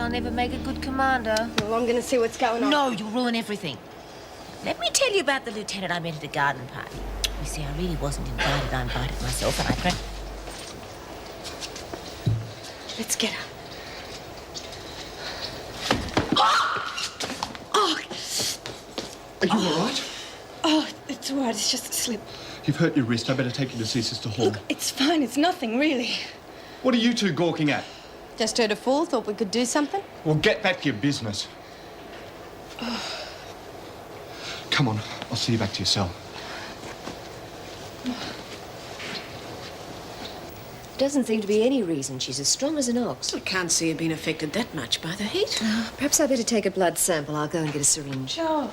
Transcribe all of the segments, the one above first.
I'll never make a good commander. Well, I'm going to see what's going on. No, you'll ruin everything. Let me tell you about the lieutenant I met at a garden party. You see, I really wasn't invited. I invited myself, and I Let's get her. Are you all right? Oh, it's all right. It's just a slip. You've hurt your wrist. I better take you to see Sister Hall. Look, it's fine. It's nothing, really. What are you two gawking at? Just heard a fall. Thought we could do something. Well, get back to your business. Come on, I'll see you back to your cell. Doesn't seem to be any reason. She's as strong as an ox. I can't see her being affected that much by the heat. Perhaps I better take a blood sample. I'll go and get a syringe. Oh,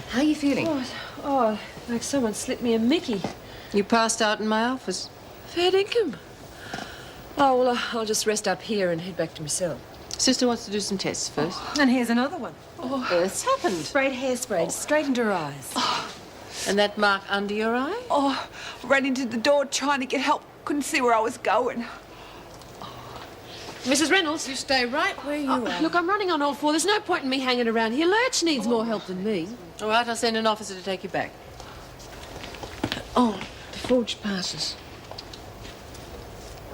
How are you feeling? like someone slipped me a Mickey. You passed out in my office. Fair dinkum. Oh, well, I'll just rest up here and head back to my cell. Sister wants to do some tests first. And here's another one. What earth's happened? Sprayed hairspray straight into her eyes. And that mark under your eye? Oh, ran into the door trying to get help. Couldn't see where I was going. Mrs. Reynolds. You stay right where you are. Look, I'm running on all four. There's no point in me hanging around here. Lurch needs more help than me. All right, I'll send an officer to take you back. Oh, the forged passes.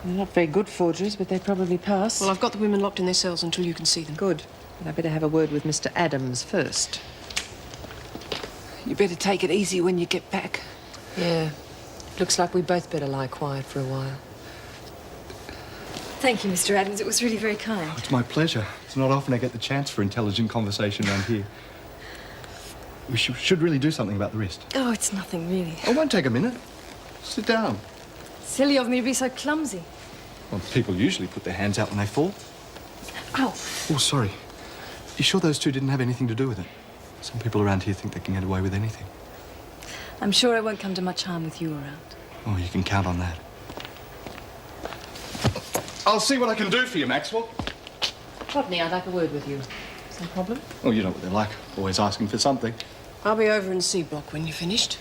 They're not very good forgeries, but they probably pass. Well, I've got the women locked in their cells until you can see them. Good. But I better have a word with Mr. Adams first. You better take it easy when you get back. Yeah. Looks like we both better lie quiet for a while. Thank you, Mr. Adams. It was really very kind. It's my pleasure. It's not often I get the chance for intelligent conversation around here. We should really do something about the wrist. Oh, it's nothing, really. It won't take a minute. Sit down. Silly of me to be so clumsy. Well, people usually put their hands out when they fall. Ow. Oh, sorry. You sure those two didn't have anything to do with it? Some people around here think they can get away with anything. I'm sure I won't come to much harm with you around. Oh, you can count on that. I'll see what I can do for you, Maxwell. Rodney, I'd like a word with you. Some problem? Oh, you know what they're like. Always asking for something. I'll be over in C Block when you're finished.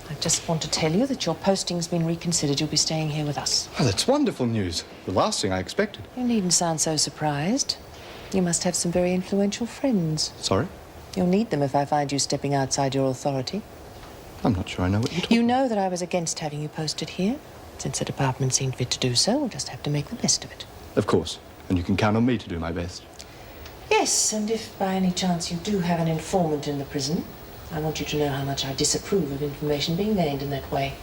I just want to tell you that your posting's been reconsidered. You'll be staying here with us. Oh, that's wonderful news. The last thing I expected. You needn't sound so surprised. You must have some very influential friends. Sorry? You'll need them if I find you stepping outside your authority. I'm not sure I know what you're talking You know that I was against having you posted here. Since the department seemed fit to do so, we'll just have to make the best of it. Of course. And you can count on me to do my best. Yes, and if by any chance you do have an informant in the prison, I want you to know how much I disapprove of information being gained in that way.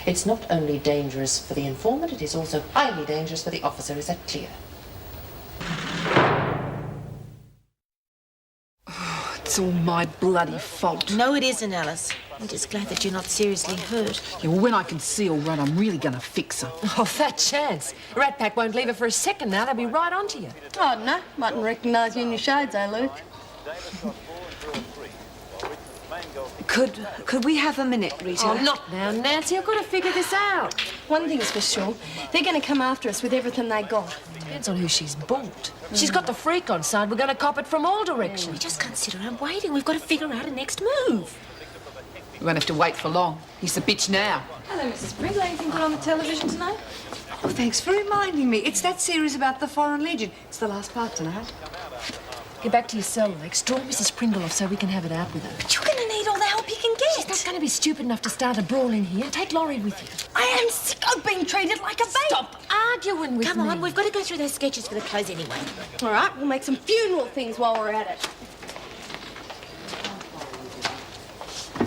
It's not only dangerous for the informant, it is also highly dangerous for the officer. Is that clear? It's all my bloody fault. No, it isn't, Alice. I'm just glad that you're not seriously hurt. Yeah, well, when I can see all right, I'm really going to fix her. Oh, that chance. Rat Pack won't leave her for a second now. They'll be right onto you. Oh, no. Mightn't recognise you in your shades, eh, Luke? Could we have a minute, Rita? Oh, not now, Nancy. I've got to figure this out. One thing's for sure. They're going to come after us with everything they got. Depends on who she's bought. She's got the freak on side. We're going to cop it from all We directions. just can't sit around waiting. We've got to figure out a next move. We won't have to wait for long. He's the bitch now. Hello, Mrs. Pringle. Anything good on the television tonight? Oh, thanks for reminding me. It's that series about the Foreign Legion. It's the last part tonight. Get back to your cell, Lex. Draw Mrs. Pringle off so we can have it out with her. But you're going to need all the help you can get. She's not going to be stupid enough to start a brawl in here. Take Laurie with you. I am sick of being treated like a babe. Stop arguing with me. Come on, we've got to go through those sketches for the clothes anyway. All right, we'll make some funeral things while we're at it.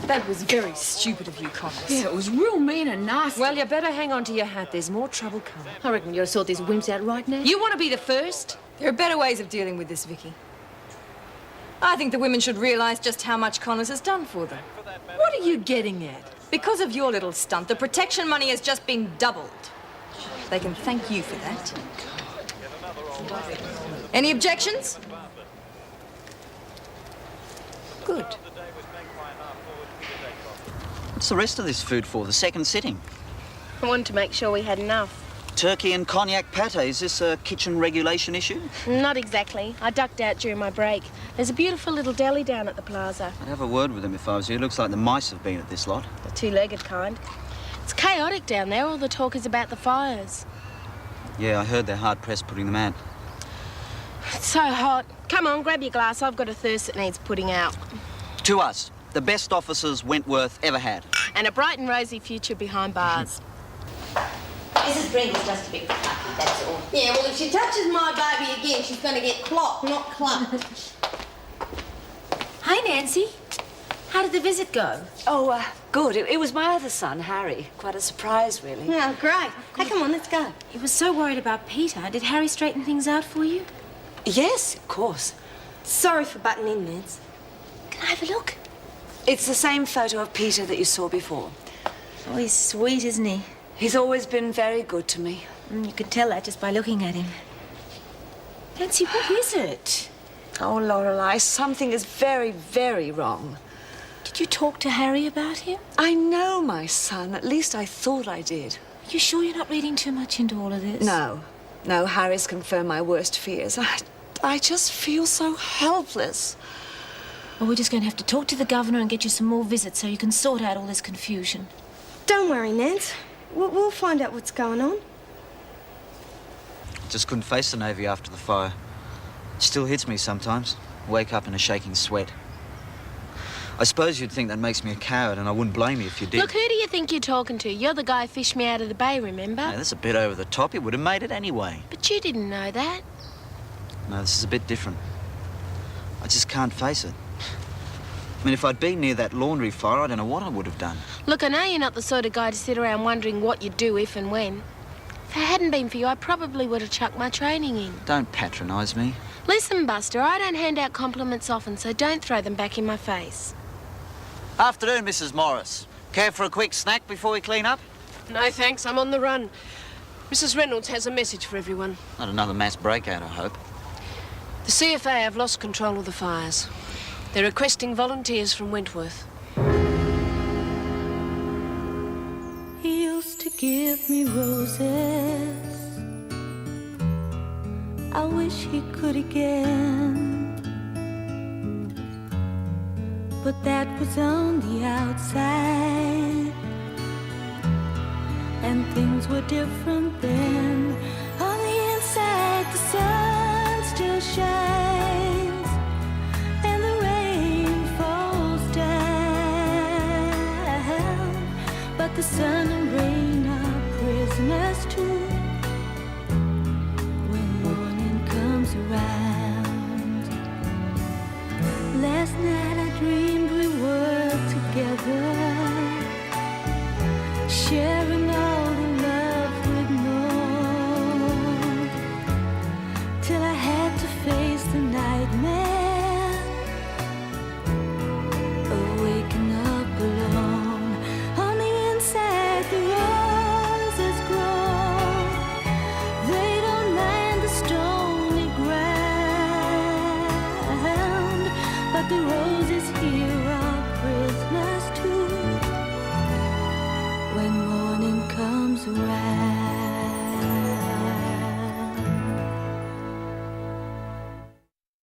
That was very stupid of you, Connors. Yeah, it was real mean and nasty. Well, you better hang on to your hat. There's more trouble coming. I reckon you ought to sort these wimps out right now. You want to be the first? There are better ways of dealing with this, Vicky. I think the women should realise just how much Connors has done for them. What are you getting at? Because of your little stunt, the protection money has just been doubled. They can thank you for that. Any objections? Good. What's the rest of this food for? The second sitting? I wanted to make sure we had enough. Turkey and cognac pate. Is this a kitchen regulation issue? Not exactly. I ducked out during my break. There's a beautiful little deli down at the plaza. I'd have a word with them if I was you. Looks like the mice have been at this lot. The two-legged kind. It's chaotic down there. All the talk is about the fires. Yeah, I heard they're hard-pressed putting them out. It's so hot. Come on, grab your glass. I've got a thirst that needs putting out. To us, the best officers Wentworth ever had. And a bright and rosy future behind bars. Mrs. Brindle's just a bit lucky, that's all. Yeah, well, if she touches my baby again, she's going to get clocked, not clucked. Hi, Nancy. How did the visit go? Oh, good. It was my other son, Harry. Quite a surprise, really. Yeah, great. Hey, come on, let's go. He was so worried about Peter. Did Harry straighten things out for you? Yes, of course. Sorry for butting in, Nance. Can I have a look? It's the same photo of Peter that you saw before. Oh, he's sweet, isn't he? He's always been very good to me. You can tell that just by looking at him. Nancy, what is it? Oh, Lorelei, something is very, very wrong. Did you talk to Harry about him? I know my son. At least I thought I did. Are you sure you're not reading too much into all of this? No. No, Harry's confirmed my worst fears. I just feel so helpless. Well, we're just going to have to talk to the governor and get you some more visits so you can sort out all this confusion. Don't worry, Nance. We'll find out what's going on. Just couldn't face the Navy after the fire. Still hits me sometimes. Wake up in a shaking sweat. I suppose you'd think that makes me a coward, and I wouldn't blame you if you did. Look, who do you think you're talking to? You're the guy who fished me out of the bay, remember? Yeah, that's a bit over the top. You would have made it anyway. But you didn't know that. No, this is a bit different. I just can't face it. I mean, if I'd been near that laundry fire, I don't know what I would have done. Look, I know you're not the sort of guy to sit around wondering what you'd do if and when. If it hadn't been for you, I probably would have chucked my training in. Don't patronise me. Listen, Buster, I don't hand out compliments often, so don't throw them back in my face. Afternoon, Mrs. Morris. Care for a quick snack before we clean up? No, thanks. I'm on the run. Mrs. Reynolds has a message for everyone. Not another mass breakout, I hope. The CFA have lost control of the fires. They're requesting volunteers from Wentworth. He used to give me roses. I wish he could again. But that was on the outside, and things were different then. On the inside, the sun still shines, and the rain falls down. But the sun and rain are prisoners too.